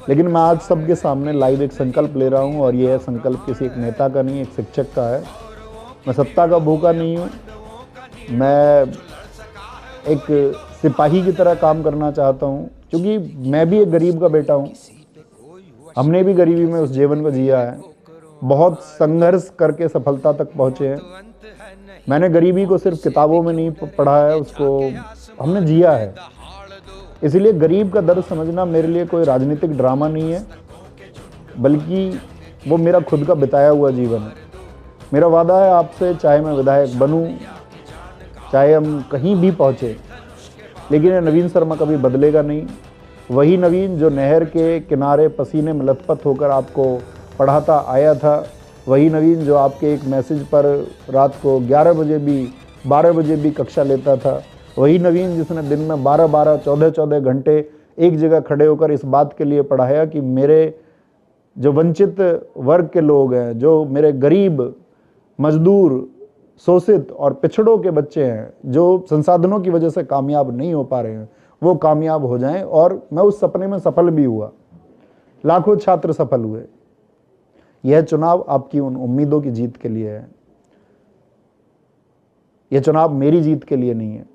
लेकिन मैं आज सबके सामने लाइव एक संकल्प ले रहा हूँ, और यह संकल्प किसी एक नेता का नहीं, एक शिक्षक का है। मैं सत्ता का भूखा नहीं हूँ, मैं एक सिपाही की तरह काम करना चाहता हूँ, क्योंकि मैं भी एक गरीब का बेटा हूँ। हमने भी गरीबी में उस जीवन को जिया है, बहुत संघर्ष करके सफलता तक पहुँचे हैं। मैंने गरीबी को सिर्फ किताबों में नहीं पढ़ा है, उसको हमने जिया है। इसलिए गरीब का दर्द समझना मेरे लिए कोई राजनीतिक ड्रामा नहीं है, बल्कि वो मेरा खुद का बिताया हुआ जीवन है। मेरा वादा है आपसे, चाहे मैं विधायक बनूं, चाहे हम कहीं भी पहुँचे, लेकिन ये नवीन शर्मा कभी बदलेगा नहीं। वही नवीन जो नहर के किनारे पसीने में लथपथ होकर आपको पढ़ाता आया था, वही नवीन जो आपके एक मैसेज पर रात को 11 बजे भी 12 बजे भी कक्षा लेता था, वही नवीन जिसने दिन में 12-12, 14-14 घंटे एक जगह खड़े होकर इस बात के लिए पढ़ाया कि मेरे जो वंचित वर्ग के लोग हैं, जो मेरे गरीब, मजदूर, शोषित और पिछड़ों के बच्चे हैं, जो संसाधनों की वजह से कामयाब नहीं हो पा रहे हैं, वो कामयाब हो जाएं। और मैं उस सपने में सफल भी हुआ, लाखों छात्र सफल हुए। यह चुनाव आपकी उन उम्मीदों की जीत के लिए है, यह चुनाव मेरी जीत के लिए नहीं है।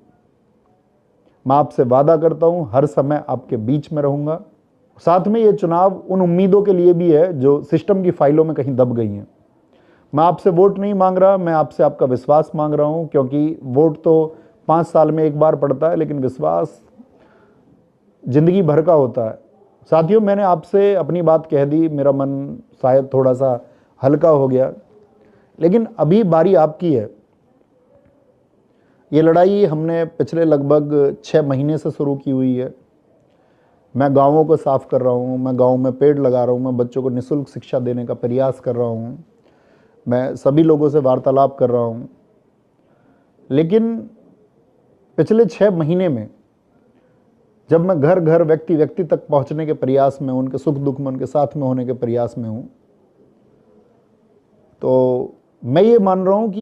मैं आपसे वादा करता हूं, हर समय आपके बीच में रहूंगा। साथ में यह चुनाव उन उम्मीदों के लिए भी है जो सिस्टम की फाइलों में कहीं दब गई हैं। मैं आपसे वोट नहीं मांग रहा, मैं आपसे आपका विश्वास मांग रहा हूं, क्योंकि वोट तो 5 साल में एक बार पड़ता है, लेकिन विश्वास जिंदगी भर का होता है। साथियों, मैंने आपसे अपनी बात कह दी, मेरा मन शायद थोड़ा सा हल्का हो गया, लेकिन अभी बारी आपकी है। ये लड़ाई हमने पिछले लगभग 6 महीने से शुरू की हुई है। मैं गांवों को साफ कर रहा हूँ, मैं गांव में पेड़ लगा रहा हूँ, मैं बच्चों को निःशुल्क शिक्षा देने का प्रयास कर रहा हूँ, मैं सभी लोगों से वार्तालाप कर रहा हूँ। लेकिन पिछले 6 महीने में जब मैं घर घर, व्यक्ति व्यक्ति तक पहुंचने के प्रयास में, उनके सुख दुख में उनके साथ में होने के प्रयास में हूं, तो मैं ये मान रहा हूं कि